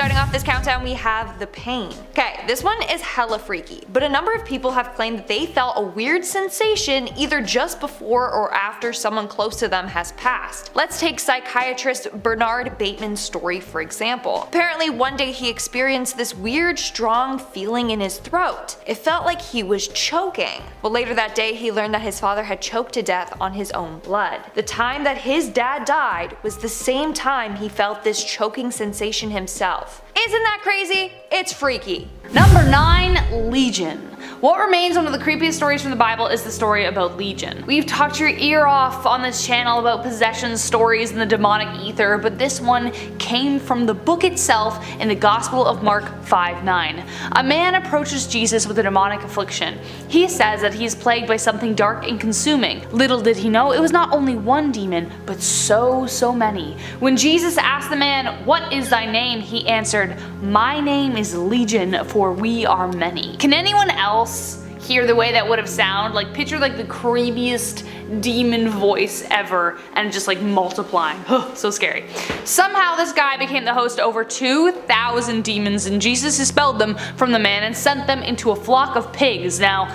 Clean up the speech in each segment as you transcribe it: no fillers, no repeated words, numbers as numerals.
Starting off this countdown, we have the pain. Okay, this one is hella freaky, but a number of people have claimed that they felt a weird sensation either just before or after someone close to them has passed. Let's take psychiatrist Bernard Bateman's story for example. Apparently one day he experienced this weird strong feeling in his throat. It felt like he was choking. Well, later that day he learned that his father had choked to death on his own blood. The time that his dad died was the same time he felt this choking sensation himself. Isn't that crazy? It's freaky. Number 9. Legion. What remains one of the creepiest stories from the Bible is the story about Legion. We've talked your ear off on this channel about possession stories and the demonic ether, but this one came from the book itself in the Gospel of Mark 5:9. A man approaches Jesus with a demonic affliction. He says that he is plagued by something dark and consuming. Little did he know it was not only one demon, but so many. When Jesus asked the man, "What is thy name?" he answered, "My name is Legion, for we are many." Can anyone else hear the way that would have sounded? Like, picture like the creepiest demon voice ever and just like multiplying. So scary. Somehow this guy became the host to over 2,000 demons, and Jesus expelled them from the man and sent them into a flock of pigs. Now,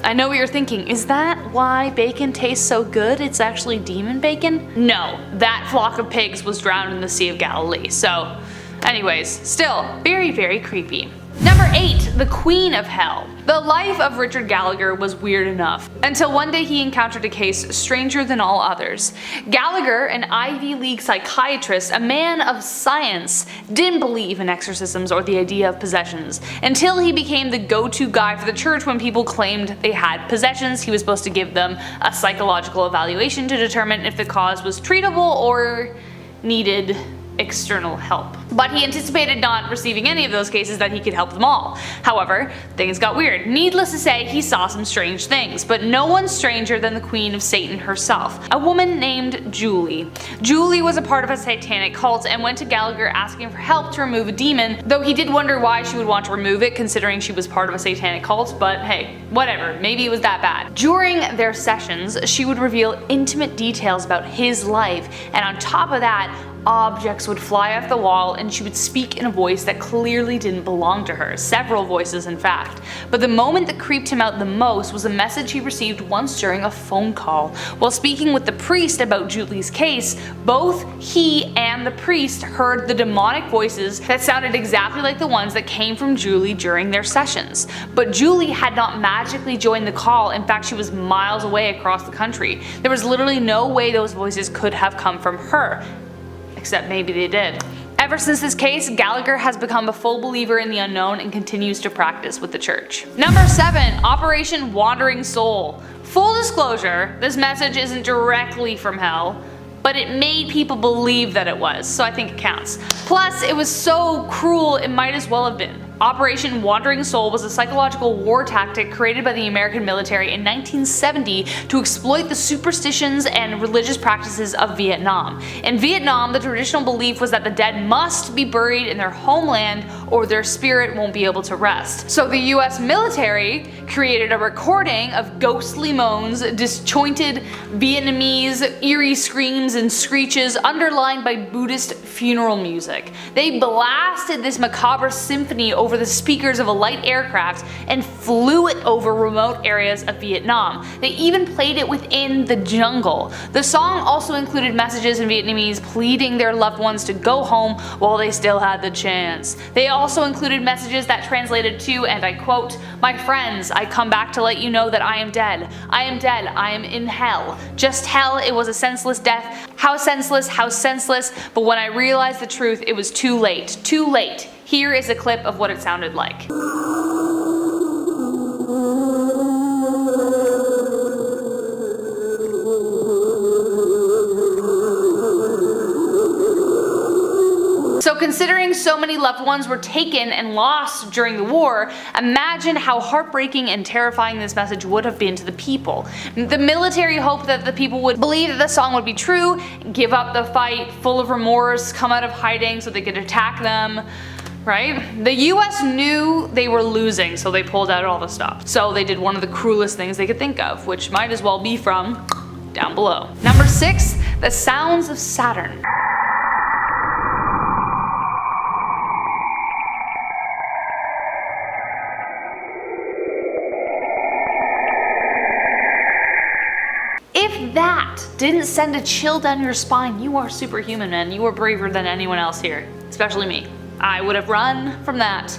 I know what you're thinking, is that why bacon tastes so good? It's actually demon bacon? No, that flock of pigs was drowned in the Sea of Galilee. So anyways, still very creepy. Number 8. The Queen of Hell. The life of Richard Gallagher was weird enough, until one day he encountered a case stranger than all others. Gallagher, an Ivy League psychiatrist, a man of science, didn't believe in exorcisms or the idea of possessions, until he became the go-to guy for the church when people claimed they had possessions. He was supposed to give them a psychological evaluation to determine if the cause was treatable or needed external help. But he anticipated not receiving any of those cases, that he could help them all. However, things got weird. Needless to say, he saw some strange things, but no one stranger than the Queen of Satan herself, a woman named Julie. Julie was a part of a satanic cult and went to Gallagher asking for help to remove a demon, though he did wonder why she would want to remove it considering she was part of a satanic cult, but hey, whatever, maybe it was that bad. During their sessions, she would reveal intimate details about his life, and on top of that, objects would fly off the wall and she would speak in a voice that clearly didn't belong to her, several voices in fact. But the moment that creeped him out the most was a message he received once during a phone call. While speaking with the priest about Julie's case, both he and the priest heard the demonic voices that sounded exactly like the ones that came from Julie during their sessions. But Julie had not magically joined the call. In fact, she was miles away across the country. There was literally no way those voices could have come from her. Except maybe they did. Ever since this case, Gallagher has become a full believer in the unknown and continues to practice with the church. Number 7. Operation Wandering Soul. Full disclosure, this message isn't directly from hell, but it made people believe that it was, so I think it counts. Plus, it was so cruel it might as well have been. Operation Wandering Soul was a psychological war tactic created by the American military in 1970 to exploit the superstitions and religious practices of Vietnam. In Vietnam, the traditional belief was that the dead must be buried in their homeland or their spirit won't be able to rest. So the US military created a recording of ghostly moans, disjointed Vietnamese eerie screams and screeches underlined by Buddhist funeral music. They blasted this macabre symphony over the speakers of a light aircraft and flew it over remote areas of Vietnam. They even played it within the jungle. The song also included messages in Vietnamese pleading their loved ones to go home while they still had the chance. They also included messages that translated to, and I quote, "My friends, I come back to let you know that I am dead. I am dead. I am in hell. Just hell. It was a senseless death. How senseless, how senseless. But when I realized the truth, it was too late. Too late." Here is a clip of what it sounded like. So considering so many loved ones were taken and lost during the war, imagine how heartbreaking and terrifying this message would have been to the people. The military hoped that the people would believe that the song would be true, give up the fight, full of remorse, come out of hiding so they could attack them. Right? The US knew they were losing, so they pulled out all the stops. So they did one of the cruelest things they could think of, which might as well be from down below. Number 6. The Sounds of Saturn. that didn't send a chill down your spine, you are superhuman, man. You are braver than anyone else here, especially me. I would have run from that.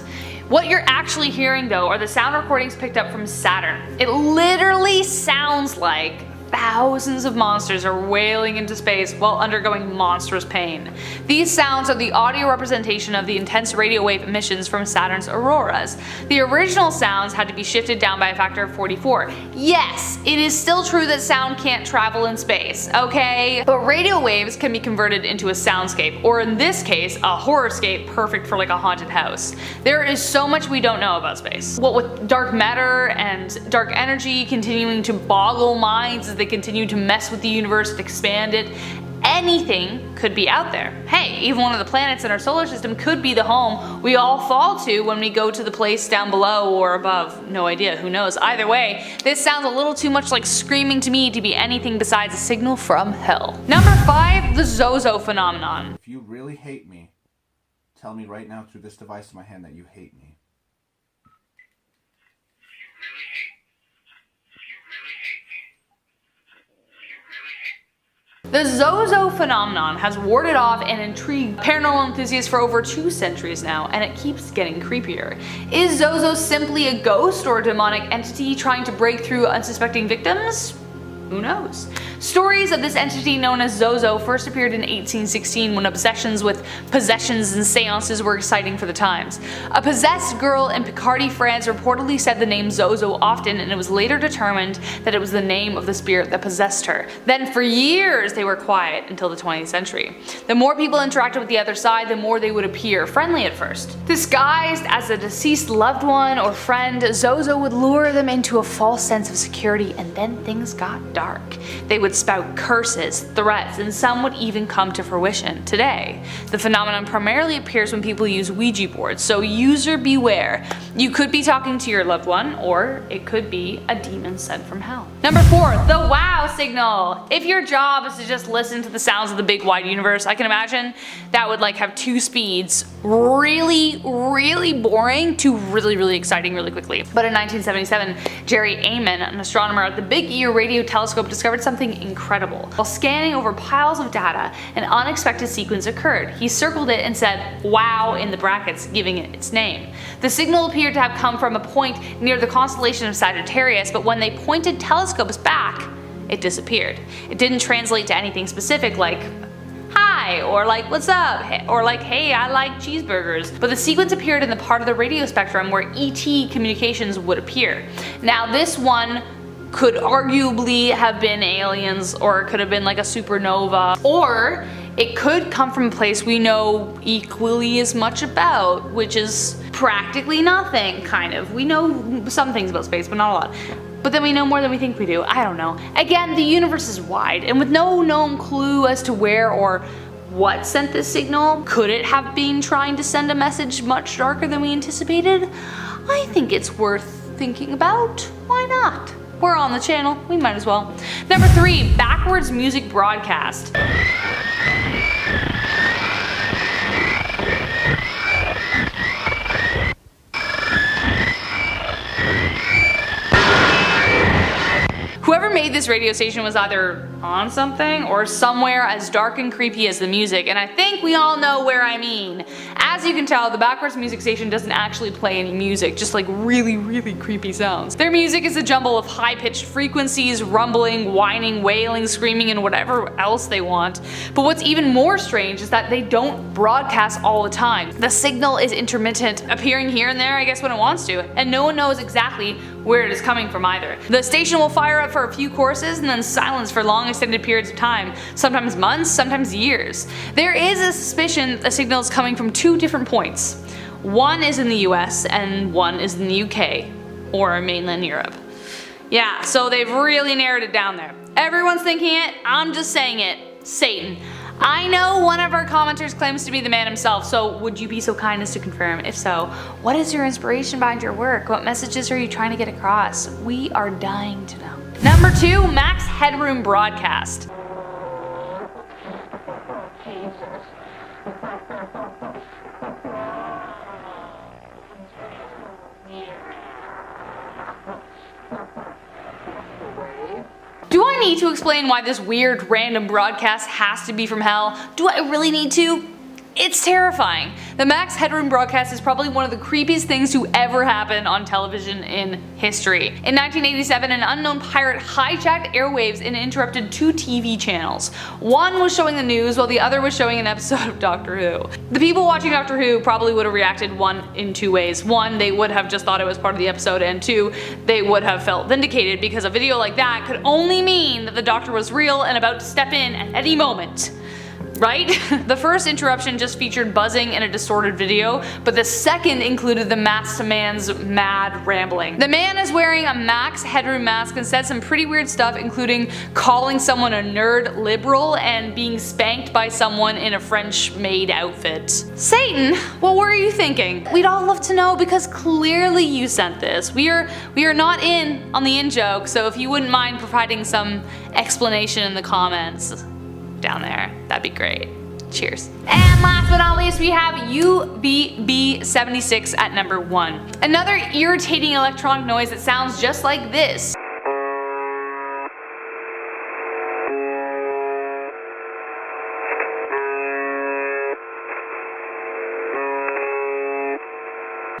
What you're actually hearing though are the sound recordings picked up from Saturn. It literally sounds like thousands of monsters are wailing into space while undergoing monstrous pain. These sounds are the audio representation of the intense radio wave emissions from Saturn's auroras. The original sounds had to be shifted down by a factor of 44. Yes, it is still true that sound can't travel in space, okay? But radio waves can be converted into a soundscape, or in this case, a horrorscape perfect for like a haunted house. There is so much we don't know about space. What with dark matter and dark energy continuing to boggle minds as they continue to mess with the universe and expand it, anything could be out there. Hey, even one of the planets in our solar system could be the home we all fall to when we go to the place down below or above. No idea, who knows. Either way, this sounds a little too much like screaming to me to be anything besides a signal from hell. Number 5, the ZOZO phenomenon. If you really hate me, tell me right now through this device in my hand that you hate me. The ZOZO phenomenon has warded off and intrigued paranormal enthusiasts for over 2 centuries now, and it keeps getting creepier. Is ZOZO simply a ghost or a demonic entity trying to break through unsuspecting victims? Who knows? Stories of this entity known as ZOZO first appeared in 1816 when obsessions with possessions and seances were exciting for the times. A possessed girl in Picardy, France reportedly said the name ZOZO often, and it was later determined that it was the name of the spirit that possessed her. Then for years they were quiet until the 20th century. The more people interacted with the other side, the more they would appear friendly at first. Disguised as a deceased loved one or friend, ZOZO would lure them into a false sense of security, and then things got dark. They would spout curses, threats, and some would even come to fruition today. The phenomenon primarily appears when people use Ouija boards, so user beware. You could be talking to your loved one, or it could be a demon sent from hell. Number 4, the wow signal. If your job is to just listen to the sounds of the big wide universe, I can imagine that would like have 2 speeds. Really boring to really exciting really quickly. But in 1977, Jerry Amon, an astronomer at the Big Ear Radio Telescope, discovered something incredible. While scanning over piles of data, an unexpected sequence occurred. He circled it and said "wow" in the brackets, giving it its name. The signal appeared to have come from a point near the constellation of Sagittarius, but when they pointed telescopes back, it disappeared. It didn't translate to anything specific like "hi" or like "what's up" or like "hey, I like cheeseburgers," but the sequence appeared in the part of the radio spectrum where ET communications would appear. Now this one could arguably have been aliens, or it could have been like a supernova, or it could come from a place we know equally as much about, which is practically nothing, kind of. We know some things about space, but not a lot. But then we know more than we think we do. I don't know. Again, the universe is wide, and with no known clue as to where or what sent this signal, could it have been trying to send a message much darker than we anticipated? I think it's worth thinking about. Why not? We're on the channel, we might as well. Number 3, backwards music broadcast. Whoever made this radio station was either on something or somewhere as dark and creepy as the music, and I think we all know where I mean. As you can tell, the backwards music station doesn't actually play any music, just like really creepy sounds. Their music is a jumble of high-pitched frequencies, rumbling, whining, wailing, screaming, and whatever else they want. But what's even more strange is that they don't broadcast all the time. The signal is intermittent, appearing here and there I guess when it wants to, and no one knows exactly where it is coming from either. The station will fire up for a few courses and then silence for long extended periods of time, sometimes months, sometimes years. There is a suspicion the signal is coming from 2 different points. One is in the US and one is in the UK, or mainland Europe. Yeah, so they've really narrowed it down there. Everyone's thinking it, I'm just saying it. Satan. I know one of our commenters claims to be the man himself, so would you be so kind as to confirm? If so, what is your inspiration behind your work? What messages are you trying to get across? We are dying to know. Number 2, max headroom broadcast. Do I need to explain why this weird random broadcast has to be from hell? Do I really need to? It's terrifying. The Max Headroom broadcast is probably one of the creepiest things to ever happen on television in history. In 1987, an unknown pirate hijacked airwaves and interrupted 2 TV channels. One was showing the news while the other was showing an episode of Doctor Who. The people watching Doctor Who probably would have reacted in two ways. One, they would have just thought it was part of the episode, and two, they would have felt vindicated because a video like that could only mean that the Doctor was real and about to step in at any moment. Right? The first interruption just featured buzzing and a distorted video, but the second included the masked man's mad rambling. The man is wearing a Max Headroom mask and said some pretty weird stuff, including calling someone a nerd liberal and being spanked by someone in a French maid outfit. Satan, what were you thinking? We'd all love to know because clearly you sent this. We are not in on the in-joke, so if you wouldn't mind providing some explanation in the comments down there, that'd be great. Cheers. And last but not least, we have UBB76 at number 1. Another irritating electronic noise that sounds just like this.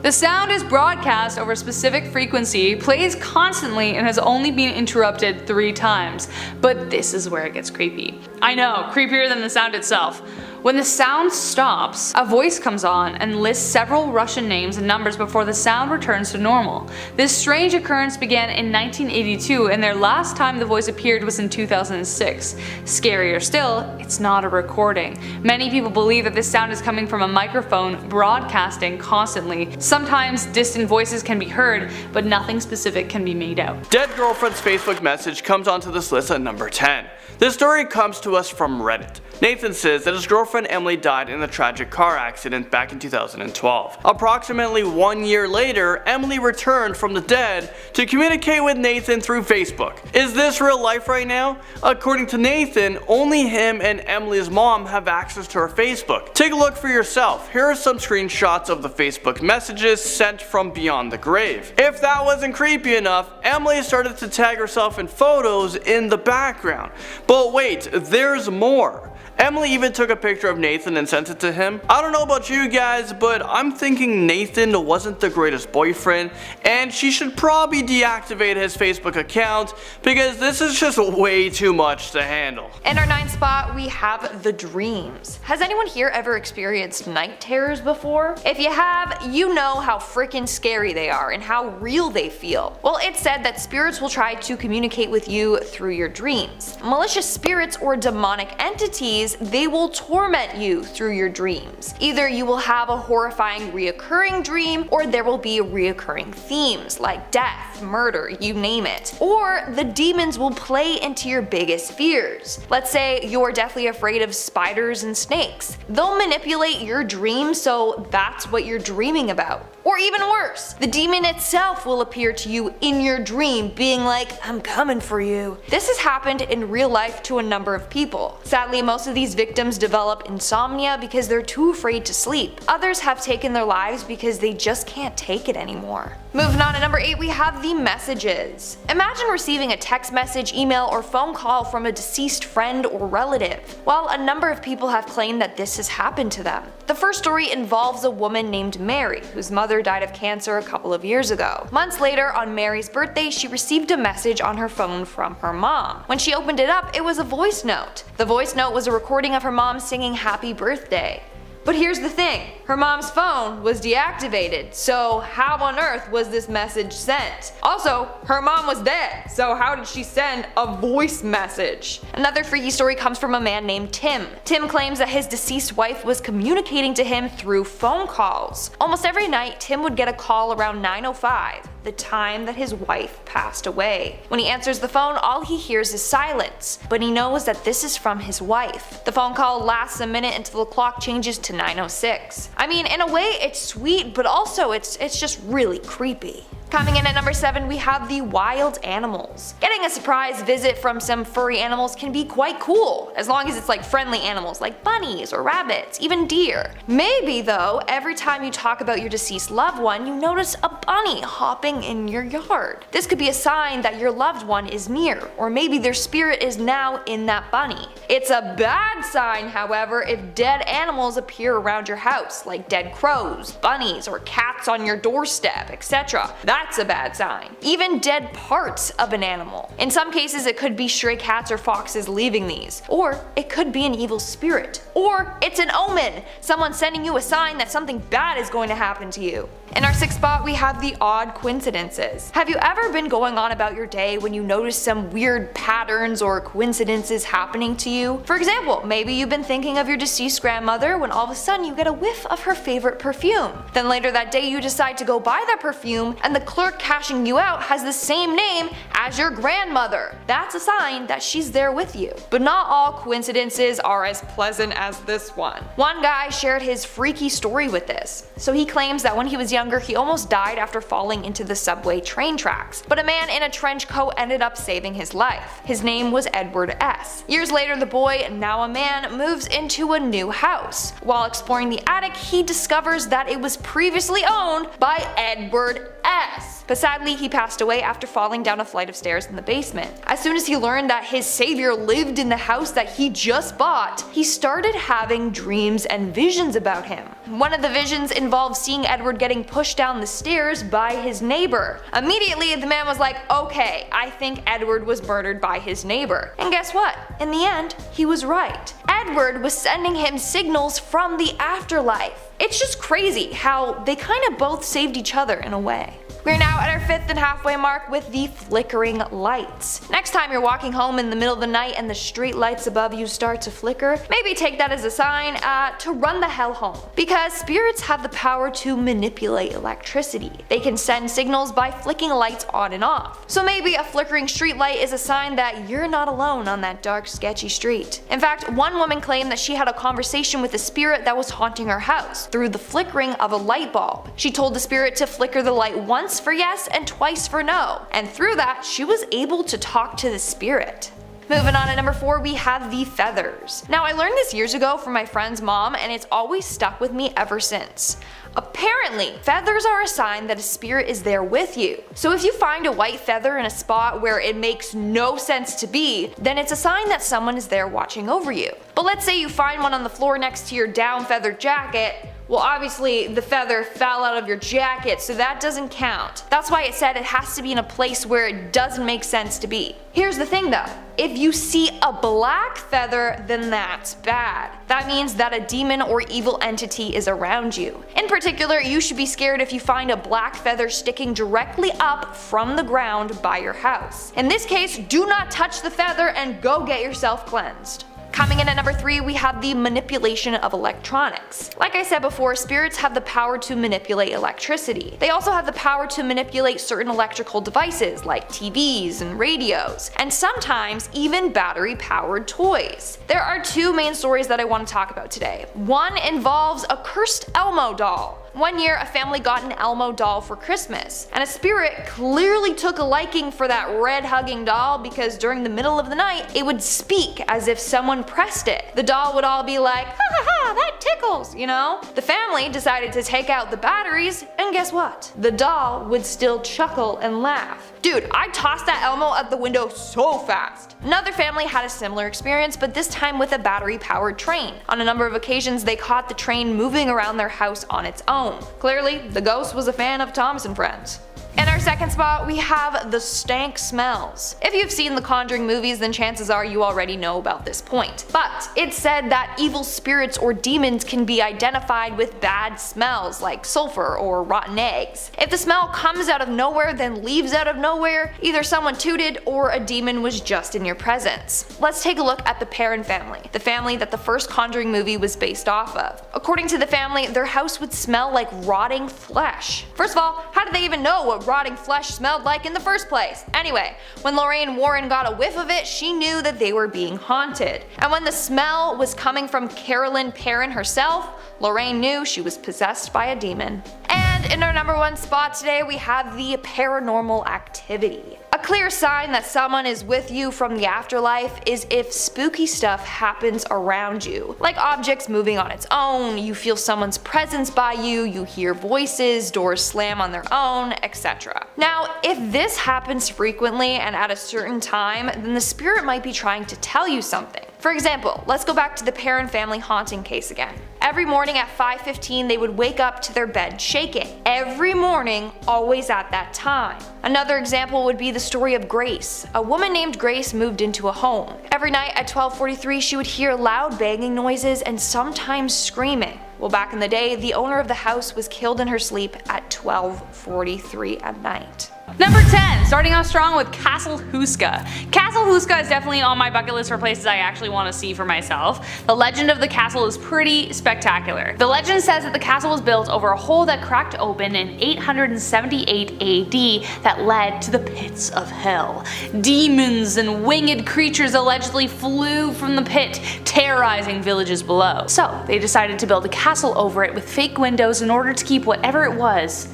The sound is broadcast over a specific frequency, plays constantly, and has only been interrupted 3 times. But this is where it gets creepy. I know, creepier than the sound itself. When the sound stops, a voice comes on and lists several Russian names and numbers before the sound returns to normal. This strange occurrence began in 1982, and their last time the voice appeared was in 2006. Scarier still, it's not a recording. Many people believe that this sound is coming from a microphone broadcasting constantly. Sometimes distant voices can be heard, but nothing specific can be made out. Dead girlfriend's Facebook message comes onto this list at number 10. This story comes to us from Reddit. Nathan says that his girlfriend Emily died in a tragic car accident back in 2012. Approximately 1 year later, Emily returned from the dead to communicate with Nathan through Facebook. Is this real life right now? According to Nathan, only him and Emily's mom have access to her Facebook. Take a look for yourself. Here are some screenshots of the Facebook messages sent from beyond the grave. If that wasn't creepy enough, Emily started to tag herself in photos in the background. But wait, there's more. Emily even took a picture of Nathan and sent it to him. I don't know about you guys, but I'm thinking Nathan wasn't the greatest boyfriend, and she should probably deactivate his Facebook account because this is just way too much to handle. In our 9th spot, we have the dreams. Has anyone here ever experienced night terrors before? If you have, you know how freaking scary they are and how real they feel. Well, it's said that spirits will try to communicate with you through your dreams. Malicious spirits or demonic entities, they will torment you through your dreams. Either you will have a horrifying reoccurring dream, or there will be reoccurring themes like death, murder, you name it. Or the demons will play into your biggest fears. Let's say you're deathly afraid of spiders and snakes. They'll manipulate your dream so that's what you're dreaming about. Or even worse, the demon itself will appear to you in your dream being like, I'm coming for you. This has happened in real life to a number of people. Sadly, most of these victims develop insomnia because they're too afraid to sleep. Others have taken their lives because they just can't take it anymore. Moving on to number 8, we have the messages. Imagine receiving a text message, email, or phone call from a deceased friend or relative. Well, a number of people have claimed that this has happened to them. The first story involves a woman named Mary, whose mother died of cancer a couple of years ago. Months later, on Mary's birthday, she received a message on her phone from her mom. When she opened it up, it was a voice note. The voice note was a recording of her mom singing happy birthday. But here's the thing, her mom's phone was deactivated, so how on earth was this message sent? Also, her mom was dead, so how did she send a voice message? Another freaky story comes from a man named Tim. Tim claims that his deceased wife was communicating to him through phone calls. Almost every night, Tim would get a call around 9:05, the time that his wife passed away. When he answers the phone, all he hears is silence, but he knows that this is from his wife. The phone call lasts a minute until the clock changes to 9:06. I mean, in a way it's sweet, but also it's just really creepy. Coming in at number 7, we have the wild animals. Getting a surprise visit from some furry animals can be quite cool, as long as it's like friendly animals like bunnies or rabbits, even deer. Maybe though, every time you talk about your deceased loved one, you notice a bunny hopping in your yard. This could be a sign that your loved one is near, or maybe their spirit is now in that bunny. It's a bad sign, however, if dead animals appear around your house, like dead crows, bunnies, or cats on your doorstep, etc. That's a bad sign. Even dead parts of an animal. In some cases it could be stray cats or foxes leaving these, or it could be an evil spirit, or it's an omen, someone sending you a sign that something bad is going to happen to you. In our 6th spot, we have the odd coincidences. Have you ever been going on about your day when you notice some weird patterns or coincidences happening to you? For example, maybe you've been thinking of your deceased grandmother when all of a sudden you get a whiff of her favorite perfume. Then later that day you decide to go buy that perfume and the clerk cashing you out has the same name as your grandmother. That's a sign that she's there with you. But not all coincidences are as pleasant as this one. One guy shared his freaky story with this. So he claims that when he was younger, he almost died after falling into the subway train tracks, but a man in a trench coat ended up saving his life. His name was Edward S. Years later, the boy, now a man, moves into a new house. While exploring the attic, he discovers that it was previously owned by Edward S. But sadly, he passed away after falling down a flight of stairs in the basement. As soon as he learned that his savior lived in the house that he just bought, he started having dreams and visions about him. One of the visions involved seeing Edward getting pushed down the stairs by his neighbor. Immediately, the man was like, okay, I think Edward was murdered by his neighbor. And guess what? In the end, he was right. Edward was sending him signals from the afterlife. It's just crazy how they kind of both saved each other in a way. We're now at our 5th and halfway mark with the flickering lights. Next time you're walking home in the middle of the night and the street lights above you start to flicker, maybe take that as a sign to run the hell home. Because spirits have the power to manipulate electricity. They can send signals by flicking lights on and off. So maybe a flickering street light is a sign that you're not alone on that dark, sketchy street. In fact, one woman claimed that she had a conversation with a spirit that was haunting her house through the flickering of a light bulb. She told the spirit to flicker the light once for yes and twice for no, and through that she was able to talk to the spirit. Moving on to number 4, we have the feathers. Now I learned this years ago from my friend's mom and it's always stuck with me ever since. Apparently, feathers are a sign that a spirit is there with you. So if you find a white feather in a spot where it makes no sense to be, then it's a sign that someone is there watching over you. But let's say you find one on the floor next to your down feathered jacket. Well, obviously the feather fell out of your jacket, so that doesn't count. That's why it said it has to be in a place where it doesn't make sense to be. Here's the thing though, if you see a black feather, then that's bad. That means that a demon or evil entity is around you. In particular, you should be scared if you find a black feather sticking directly up from the ground by your house. In this case, do not touch the feather and go get yourself cleansed. Coming in at number 3, we have the manipulation of electronics. Like I said before, spirits have the power to manipulate electricity. They also have the power to manipulate certain electrical devices like TVs and radios, and sometimes even battery-powered toys. There are 2 main stories that I want to talk about today. One involves a cursed Elmo doll. One year, a family got an Elmo doll for Christmas, and a spirit clearly took a liking for that red hugging doll because during the middle of the night, it would speak as if someone pressed it. The doll would all be like, ha ha ha, that tickles, you know? The family decided to take out the batteries, and guess what? The doll would still chuckle and laugh. Dude, I tossed that Elmo out the window so fast. Another family had a similar experience, but this time with a battery-powered train. On a number of occasions, they caught the train moving around their house on its own. Clearly, the ghost was a fan of Thomas and Friends. In our second spot, we have the stank smells. If you've seen the Conjuring movies, then chances are you already know about this point. But it's said that evil spirits or demons can be identified with bad smells like sulfur or rotten eggs. If the smell comes out of nowhere then leaves out of nowhere, either someone tooted or a demon was just in your presence. Let's take a look at the Perron family, the family that the first Conjuring movie was based off of. According to the family, their house would smell like rotting flesh. First of all, how did they even know what rotting flesh smelled like in the first place? Anyway, when Lorraine Warren got a whiff of it, she knew that they were being haunted. And when the smell was coming from Carolyn Perron herself, Lorraine knew she was possessed by a demon. And And in our number 1 spot today, we have the paranormal activity. A clear sign that someone is with you from the afterlife is if spooky stuff happens around you, like objects moving on its own, you feel someone's presence by you, you hear voices, doors slam on their own, etc. Now, if this happens frequently and at a certain time, then the spirit might be trying to tell you something. For example, let's go back to the Perrin family haunting case again. Every morning at 5:15 they would wake up to their bed shaking. Every morning, always at that time. Another example would be the story of Grace. A woman named Grace moved into a home. Every night at 12:43 she would hear loud banging noises and sometimes screaming. Well, back in the day, the owner of the house was killed in her sleep at 12:43 at night. Number 10, starting off strong with Castle HOUSKA. Castle HOUSKA is definitely on my bucket list for places I actually want to see for myself. The legend of the castle is pretty spectacular. The legend says that the castle was built over a hole that cracked open in 878 AD that led to the pits of hell. Demons and winged creatures allegedly flew from the pit, terrorizing villages below. So they decided to build a castle over it with fake windows in order to keep whatever it was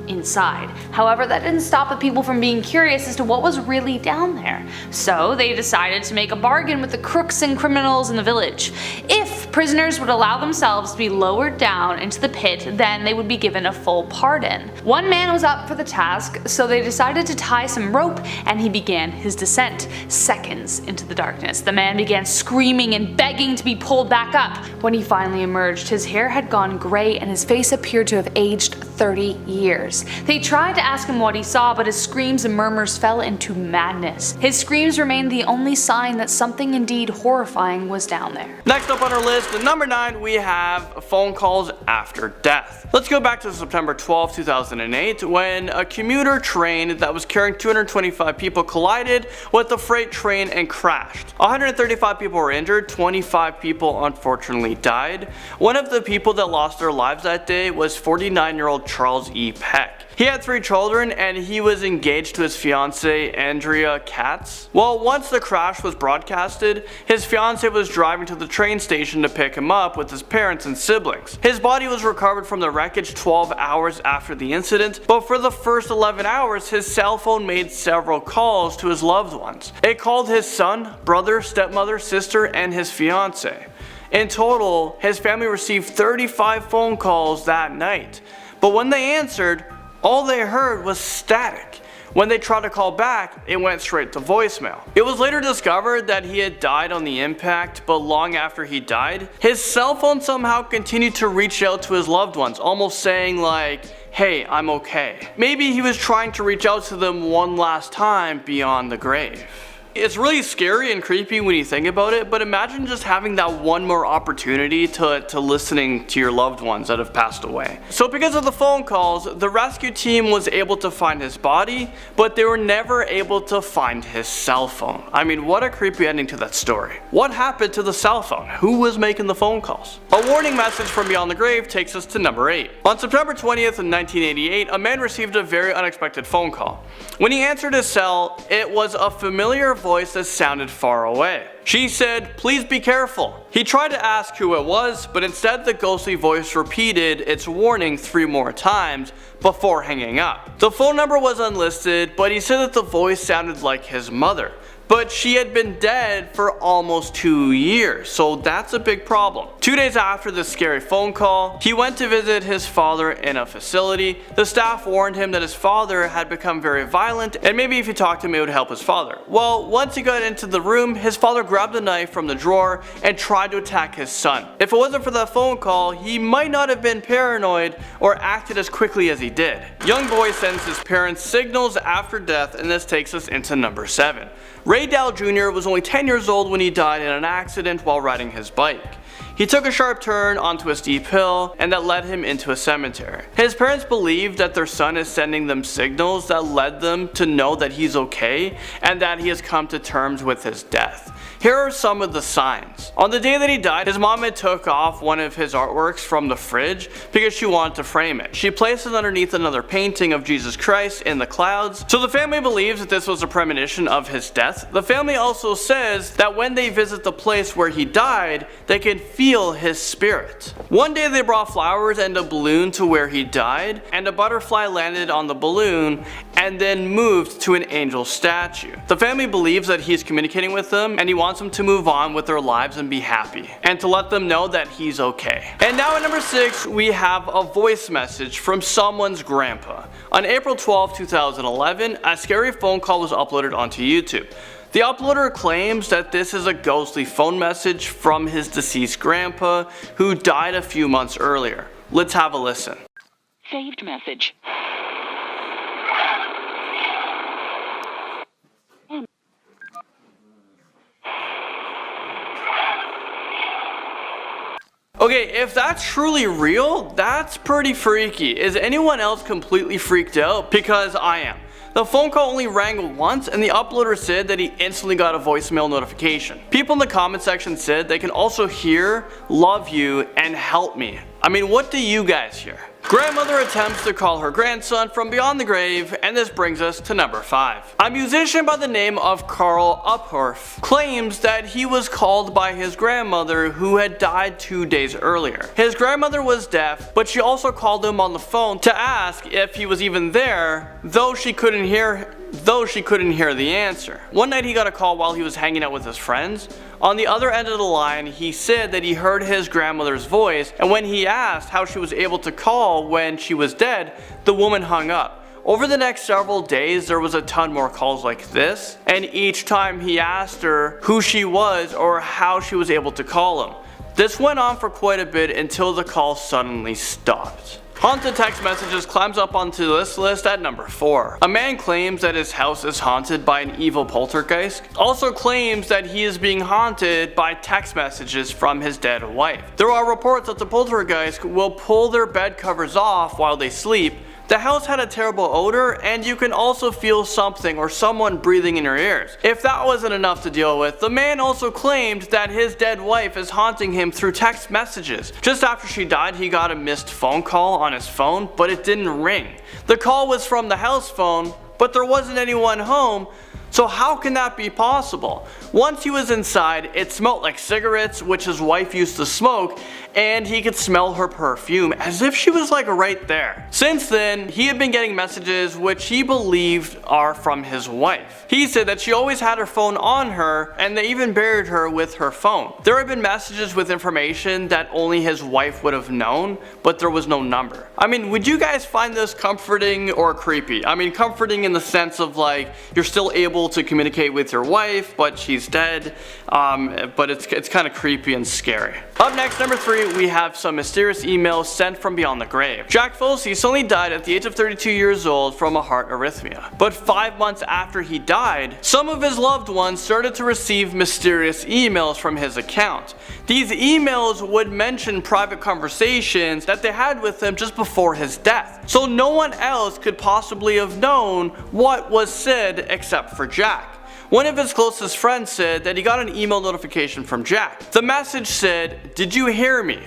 inside. However, that didn't stop the people from being curious as to what was really down there. So they decided to make a bargain with the crooks and criminals in the village. If prisoners would allow themselves to be lowered down into the pit, then they would be given a full pardon. One man was up for the task, so they decided to tie some rope and he began his descent. Seconds into the darkness, the man began screaming and begging to be pulled back up. When he finally emerged, his hair had gone gray and his face appeared to have aged 30 years. They tried to ask him what he saw, but his screams and murmurs fell into madness. His screams remained the only sign that something indeed horrifying was down there. Next up on our list, at number 9, we have phone calls after death. Let's go back to September 12, 2008, when a commuter train that was carrying 225 people collided with a freight train and crashed. 135 people were injured, 25 people unfortunately died. One of the people that lost their lives that day was 49-year-old Charles E. Peck. He had 3 children and he was engaged to his fiancée Andrea Katz. Well, once the crash was broadcasted, his fiancée was driving to the train station to pick him up with his parents and siblings. His body was recovered from the wreckage 12 hours after the incident, but for the first 11 hours his cell phone made several calls to his loved ones. It called his son, brother, stepmother, sister, and his fiancée. In total, his family received 35 phone calls that night. But when they answered, all they heard was static. When they tried to call back, it went straight to voicemail. It was later discovered that he had died on the impact, but long after he died, his cell phone somehow continued to reach out to his loved ones, almost saying like, "Hey, I'm okay." Maybe he was trying to reach out to them one last time beyond the grave. It's really scary and creepy when you think about it, but imagine just having that one more opportunity to listening to your loved ones that have passed away. So because of the phone calls, the rescue team was able to find his body, but they were never able to find his cell phone. I mean, what a creepy ending to that story. What happened to the cell phone? Who was making the phone calls? A warning message from beyond the grave takes us to number 8. On September 20th in 1988, a man received a very unexpected phone call. When he answered his cell, it was a familiar voice that sounded far away. She said, "Please be careful." He tried to ask who it was, but instead the ghostly voice repeated its warning 3 more times before hanging up. The phone number was unlisted, but he said that the voice sounded like his mother. But she had been dead for almost 2 years, so that's a big problem. 2 days after this scary phone call, he went to visit his father in a facility. The staff warned him that his father had become very violent, and maybe if he talked to him it would help his father. Well, once he got into the room, his father grabbed a knife from the drawer and tried to attack his son. If it wasn't for that phone call, he might not have been paranoid or acted as quickly as he did. Young boy sends his parents signals after death, and this takes us into number 7. Ray Dow Jr. was only 10 years old when he died in an accident while riding his bike. He took a sharp turn onto a steep hill, and that led him into a cemetery. His parents believe that their son is sending them signals that led them to know that he's okay and that he has come to terms with his death. Here are some of the signs. On the day that he died, his mom had took off one of his artworks from the fridge because she wanted to frame it. She placed it underneath another painting of Jesus Christ in the clouds, so the family believes that this was a premonition of his death. The family also says that when they visit the place where he died, they can feel his spirit. One day they brought flowers and a balloon to where he died, and a butterfly landed on the balloon and then moved to an angel statue. The family believes that he's communicating with them and he wants them to move on with their lives and be happy, and to let them know that he's okay. And now at number 6, we have a voice message from someone's grandpa. On April 12, 2011, a scary phone call was uploaded onto YouTube. The uploader claims that this is a ghostly phone message from his deceased grandpa who died a few months earlier. Let's have a listen. Saved message. Okay, if that's truly real, that's pretty freaky. Is anyone else completely freaked out? Because I am. The phone call only rang once and the uploader said that he instantly got a voicemail notification. People in the comment section said they can also hear, love you, and help me. I mean, what do you guys hear? Grandmother attempts to call her grandson from beyond the grave, and this brings us to number 5. A musician by the name of Carl Uphoff claims that he was called by his grandmother who had died 2 days earlier. His grandmother was deaf, but she also called him on the phone to ask if he was even there, though she couldn't hear the answer. One night he got a call while he was hanging out with his friends. On the other end of the line, he said that he heard his grandmother's voice, and when he asked how she was able to call when she was dead, the woman hung up. Over the next several days, there was a ton more calls like this, and each time he asked her who she was or how she was able to call him. This went on for quite a bit until the call suddenly stopped. Haunted text messages climbs up onto this list at number 4. A man claims that his house is haunted by an evil poltergeist. Also claims that he is being haunted by text messages from his dead wife. There are reports that the poltergeist will pull their bed covers off while they sleep. The house had a terrible odor, and you can also feel something or someone breathing in your ears. If that wasn't enough to deal with, the man also claimed that his dead wife is haunting him through text messages. Just after she died, he got a missed phone call on his phone, but it didn't ring. The call was from the house phone, but there wasn't anyone home. So how can that be possible? Once he was inside, it smelled like cigarettes, which his wife used to smoke, and he could smell her perfume as if she was like right there. Since then, he had been getting messages which he believed are from his wife. He said that she always had her phone on her, and they even buried her with her phone. There had been messages with information that only his wife would have known, but there was no number. I mean, would you guys find this comforting or creepy? I mean, comforting in the sense of like, you're still able to communicate with your wife, but she's dead, but it's kind of creepy and scary. Up next, number 3, we have some mysterious emails sent from beyond the grave. Jack Folsey suddenly died at the age of 32 years old from a heart arrhythmia. But 5 months after he died, some of his loved ones started to receive mysterious emails from his account. These emails would mention private conversations that they had with him just before his death. So no one else could possibly have known what was said except for Jack. One of his closest friends said that he got an email notification from Jack. The message said, "Did you hear me?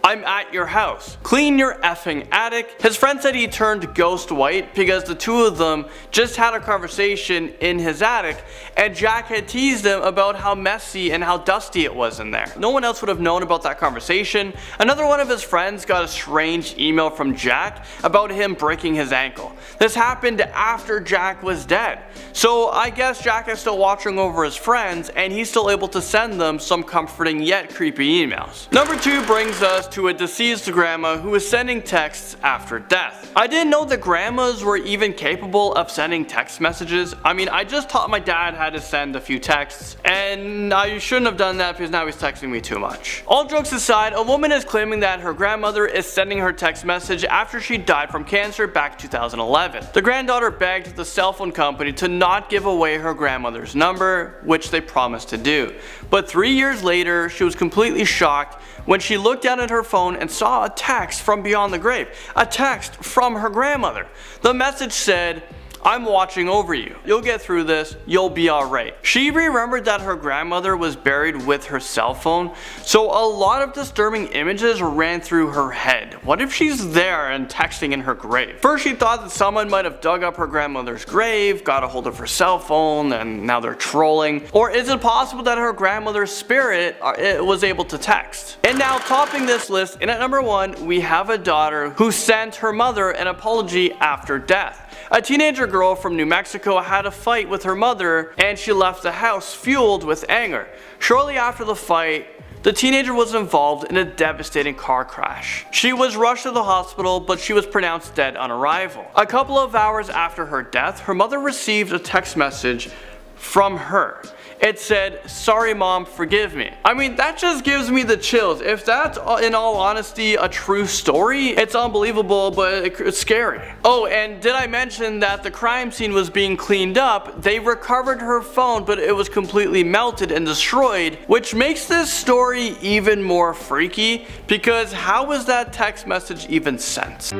I'm at your house. Clean your effing attic." His friend said he turned ghost white because the two of them just had a conversation in his attic, and Jack had teased him about how messy and how dusty it was in there. No one else would have known about that conversation. Another one of his friends got a strange email from Jack about him breaking his ankle. This happened after Jack was dead. So I guess Jack is still watching over his friends, and he's still able to send them some comforting yet creepy emails. Number 2 brings us to a deceased grandma who is sending texts after death. I didn't know that grandmas were even capable of sending text messages. I mean, I just taught my dad how to send a few texts, and I shouldn't have done that because now he's texting me too much. All jokes aside, a woman is claiming that her grandmother is sending her text message after she died from cancer back in 2011. The granddaughter begged the cell phone company to not give away her grandmother's number, which they promised to do. But 3 years later, she was completely shocked when she looked down at her phone and saw a text from beyond the grave. A text from her grandmother. The message said, I'm watching over you. You'll get through this. You'll be alright. She remembered that her grandmother was buried with her cell phone, so a lot of disturbing images ran through her head. What if she's there and texting in her grave? First she thought that someone might have dug up her grandmother's grave, got a hold of her cell phone, and now they're trolling. Or is it possible that her grandmother's spirit was able to text? And now topping this list, in at number 1, we have a daughter who sent her mother an apology after death. A teenager girl from New Mexico had a fight with her mother and she left the house fueled with anger. Shortly after the fight, the teenager was involved in a devastating car crash. She was rushed to the hospital, but she was pronounced dead on arrival. A couple of hours after her death, her mother received a text message from her. It said, "Sorry mom, forgive me." I mean, that just gives me the chills. If that's in all honesty a true story, it's unbelievable, but it's scary. Oh, and did I mention that the crime scene was being cleaned up? They recovered her phone, but it was completely melted and destroyed, which makes this story even more freaky, because how was that text message even sent?